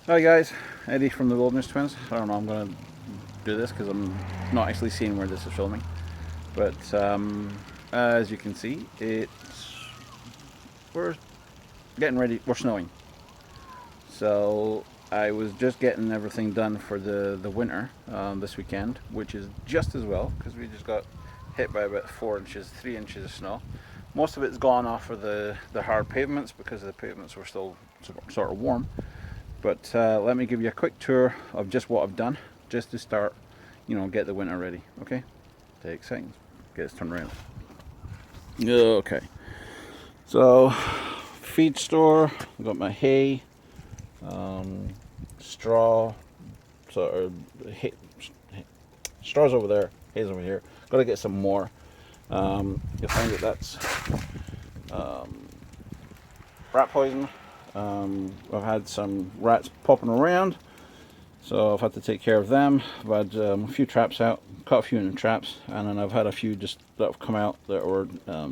Hi guys, Eddie from the Wilderness Twins. I don't know, I'm going to do this because I'm not actually seeing where this is filming. But as you can see, we're getting ready, we're snowing. So I was just getting everything done for the winter this weekend, which is just as well because we just got hit by about 4 inches, 3 inches of snow. Most of it's gone off of the hard pavements because the pavements were still sort of warm. But let me give you a quick tour of just what I've done, just to start, get the winter ready. Okay, take seconds. Get this turned around. Okay. So, feed store. I've got my hay, straw. Hay, straw's over there. Hay's over here. Got to get some more. You'll find that that's rat poison. I've had some rats popping around, so I've had to take care of them. I've had a few traps out, caught a few in the traps, and then I've had a few just that have come out that were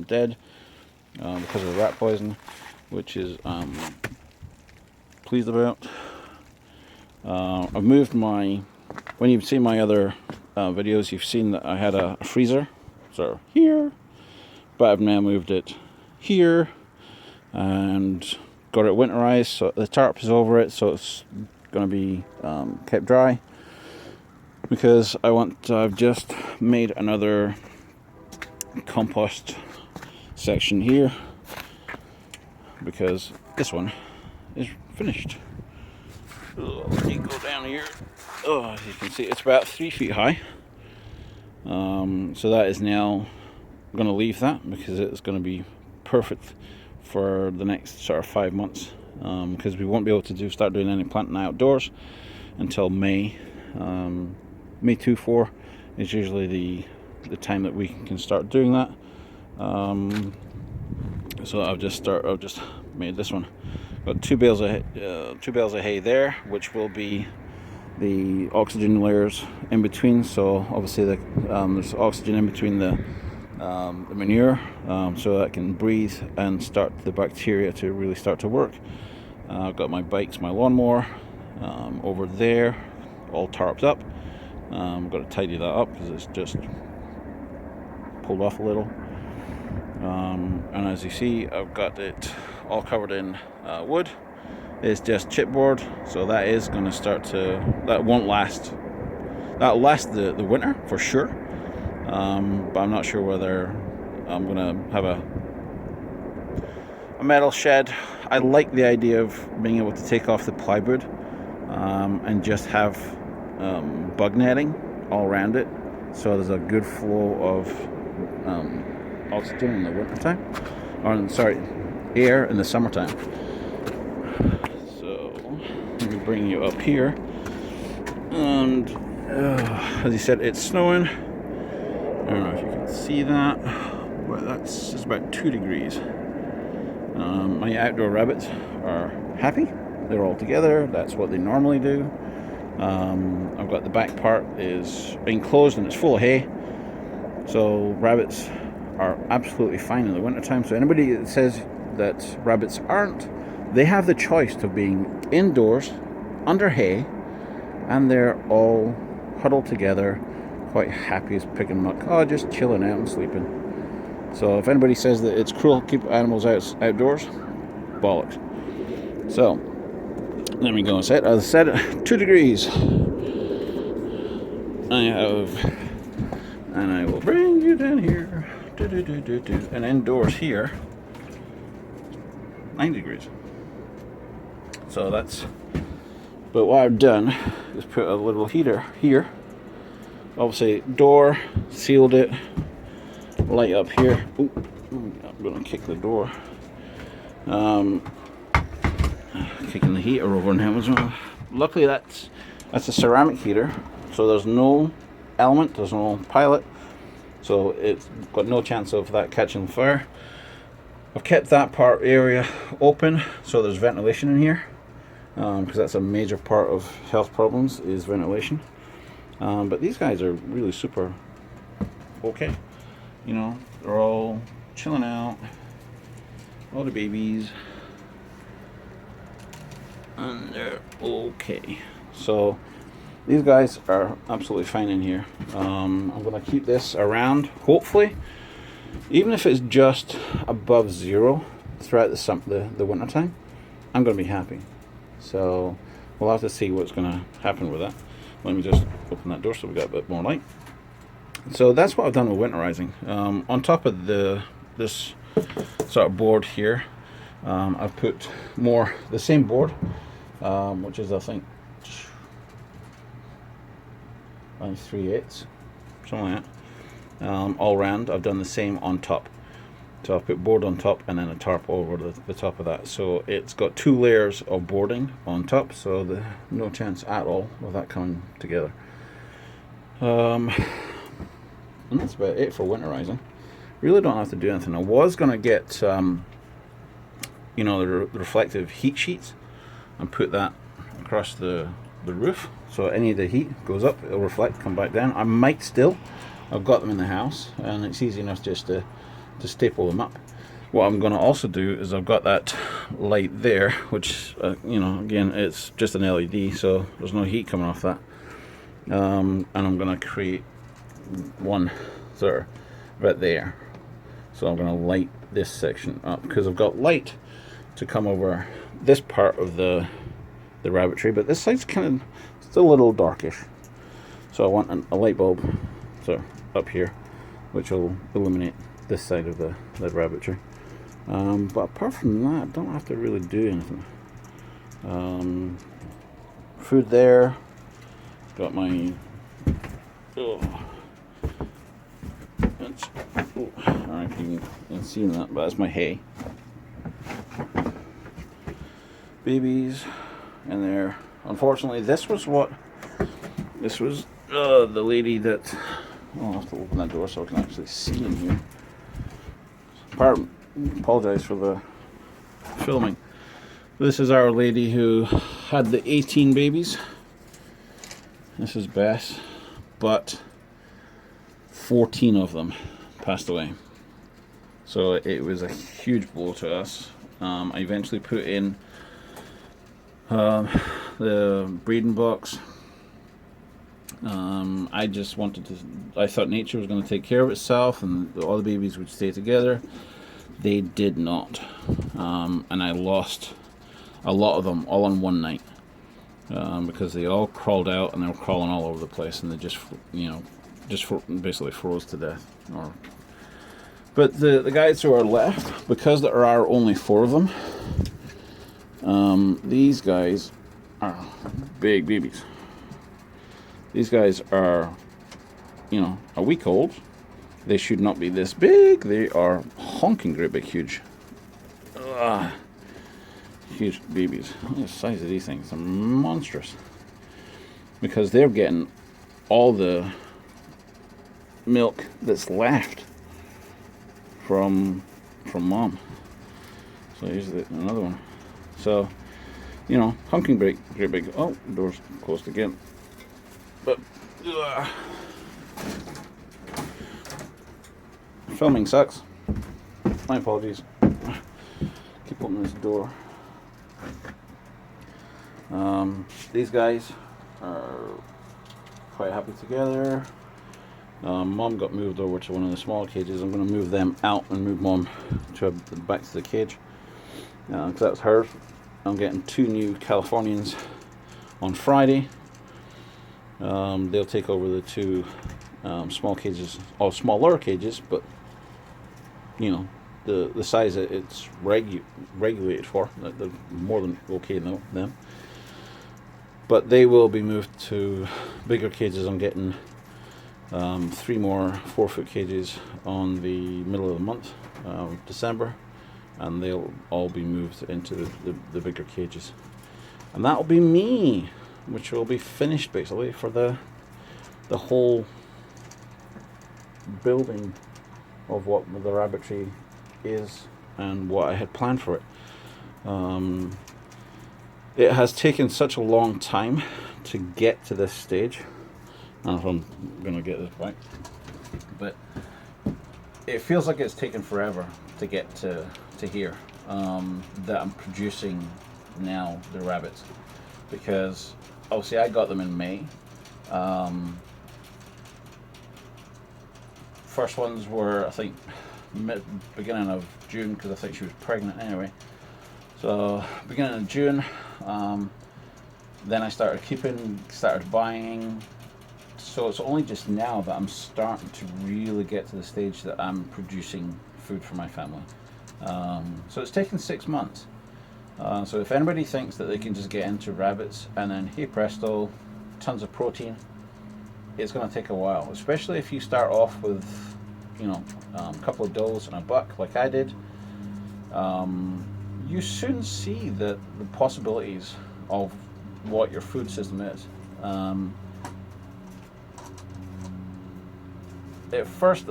dead because of the rat poison, which is pleased about. I've moved my, when you've seen my other videos, you've seen that I had a freezer, so here, but I've now moved it here, and got it winterized, so the tarp is over it, so it's going to be kept dry. Because I've just made another compost section here because this one is finished. Let me go down here. Oh, as you can see, it's about 3 feet high. So that is now going to leave that because it's going to be perfect for the next sort of 5 months, because we won't be able to start doing any planting outdoors until May. May 2-4 is usually the time that we can start doing that. So I've just made this one. Got two bales of hay there, which will be the oxygen layers in between. So obviously there's oxygen in between the manure, so that can breathe and start the bacteria to really start to work. I've got my bikes, my lawnmower over there, all tarped up. I've got to tidy that up because it's just pulled off a little. And as you see, I've got it all covered in wood. It's just chipboard, so that is going to that won't last. That'll last the winter for sure. But I'm not sure whether I'm going to have a metal shed. I like the idea of being able to take off the plywood and just have bug netting all around it, so there's a good flow of oxygen in the wintertime, air in the summertime. So let me bring you up here, and as you said, it's snowing. I don't know if you can see that, but that's just about 2 degrees. My outdoor rabbits are happy. They're all together. That's what they normally do. I've got the back part is enclosed and it's full of hay. So rabbits are absolutely fine in the wintertime. So anybody that says that rabbits aren't, they have the choice of being indoors, under hay, and they're all huddled together, quite happy as picking muck. Oh, just chilling out and sleeping. So if anybody says that it's cruel to keep animals outdoors, bollocks. So let me go inside. As I said, 2 degrees. And I will bring you down here. And indoors here, 9 degrees. So but what I've done is put a little heater here. Obviously, door, sealed it. Light up here. Ooh, I'm gonna kick the door. Kicking the heater over now as well. Luckily, that's a ceramic heater, so there's no element, there's no pilot, so it's got no chance of that catching fire. I've kept that part area open, so there's ventilation in here, because that's a major part of health problems is ventilation. But these guys are really super okay. They're all chilling out. All the babies. and they're okay. So these guys are absolutely fine in here. I'm going to keep this around, hopefully, even if it's just above zero throughout the winter time, I'm going to be happy. So we'll have to see what's going to happen with that. Let me just open that door so we got a bit more light. So that's what I've done with winterizing. On top of this sort of board here, I've put the same board, which is, I think, 3/8, something like that. All round, I've done the same on top. So I've put board on top and then a tarp over the top of that. So it's got 2 layers of boarding on top, so no chance at all of that coming together. And that's about it for winterizing. Really don't have to do anything. I was going to get, the reflective heat sheets and put that across the roof, so any of the heat goes up, it'll reflect, come back down. I might still. I've got them in the house, and it's easy enough just to staple them up. What I'm going to also do is I've got that light there, which again, it's just an LED, so there's no heat coming off that. And I'm going to create one sort of right there. So I'm going to light this section up because I've got light to come over this part of the rabbit tree, but this side's kind of still a little darkish. So I want a light bulb so up here, which will illuminate this side of the rabbit tree. But apart from that, I don't have to really do anything. Food there. Got my. I don't know if you can see that, but that's my hay. Babies in there. Unfortunately, this was the lady that. I'll have to open that door so I can actually see in here. Apologize for the filming. This is our lady who had the 18 babies. This is Bess, but 14 of them passed away. So it was a huge blow to us. I eventually put in the breeding box. I thought nature was going to take care of itself and all the babies would stay together. They did not. And I lost a lot of them all in one night. Because they all crawled out and they were crawling all over the place, and they just basically froze to death. But the guys who are left, because there are only 4 of them, these guys are big babies. These guys are, a week old. They should not be this big. They are honking great big, huge. Huge babies. Look at the size of these things. They're monstrous. Because they're getting all the milk that's left from mom. So here's another one. So, honking great big. Oh, door's closed again. But filming sucks. My apologies. Keep opening this door. These guys are quite happy together. Mom got moved over to one of the smaller cages. I'm going to move them out and move Mom back to the cage, because that's hers. I'm getting 2 new Californians on Friday. They'll take over the 2 small cages, or smaller cages, but the size that it's regulated for, they're more than okay though them. But they will be moved to bigger cages. I'm getting 3 more 4-foot cages on the middle of the month, December, and they'll all be moved into the bigger cages. And that'll be me, which will be finished basically for the whole building of what the rabbitry is and what I had planned for it. It has taken such a long time to get to this stage. I don't know if I'm going to get this right, but it feels like it's taken forever to get to here. That I'm producing now, the rabbits, because obviously I got them in May. First ones were, I think, beginning of June, because I think she was pregnant anyway. So beginning of June, then I started started buying. So it's only just now that I'm starting to really get to the stage that I'm producing food for my family. So it's taken 6 months. So if anybody thinks that they can just get into rabbits and then, hey presto, tons of protein, it's going to take a while, especially if you start off with, a couple of does and a buck like I did. You soon see the possibilities of what your food system is. At first,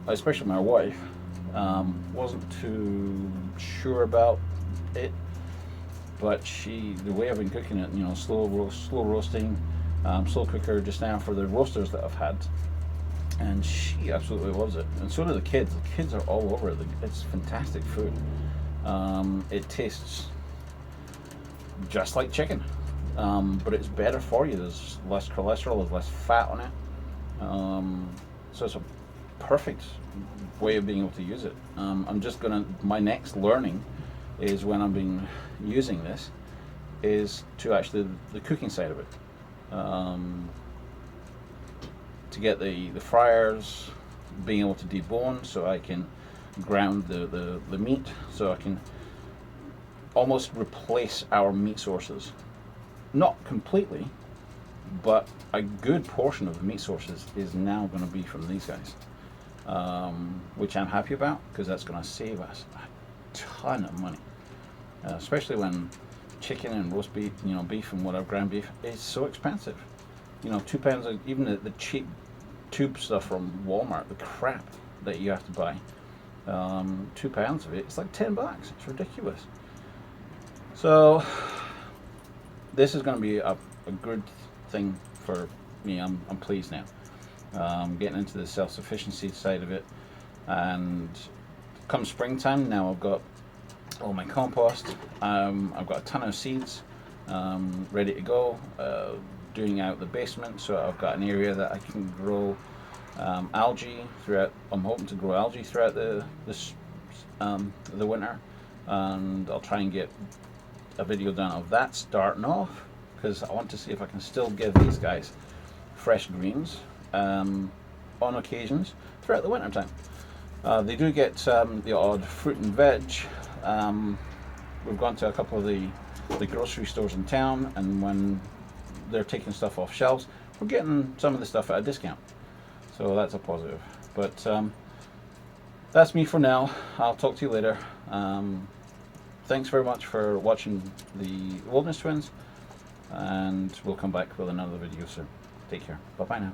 especially my wife, wasn't too sure about it, but the way I've been cooking it, slow roasting, slow cooker just now for the roasters that I've had, and she absolutely loves it, and so do the kids. The kids are all over it. It's fantastic food. It tastes just like chicken, but it's better for you. There's less cholesterol, there's less fat on it. So it's a perfect way of being able to use it. My next learning is, when I've been using this, is to actually the cooking side of it. To get the fryers, being able to debone so I can ground the meat, so I can almost replace our meat sources. Not completely, but a good portion of the meat sources is now going to be from these guys, which I'm happy about, because that's going to save us a ton of money, especially when chicken and roast beef, beef and whatever, ground beef, is so expensive. £2 of, even the cheap tube stuff from Walmart, the crap that you have to buy, £2 of it, it's like $10. It's ridiculous. So this is going to be a good thing for me. I'm pleased now. Getting into the self-sufficiency side of it, and come springtime, now I've got all my compost. I've got a ton of seeds ready to go. Doing out the basement, so I've got an area that I can grow algae throughout. I'm hoping to grow algae throughout the winter, and I'll try and get a video done of that starting off, because I want to see if I can still give these guys fresh greens on occasions throughout the winter time. They do get the odd fruit and veg. We've gone to a couple of the grocery stores in town, and when they're taking stuff off shelves, we're getting some of the stuff at a discount, so that's a positive. But that's me for now. I'll talk to you later. Thanks very much for watching the Wilderness Twins, and we'll come back with another video soon. Take care. Bye bye now.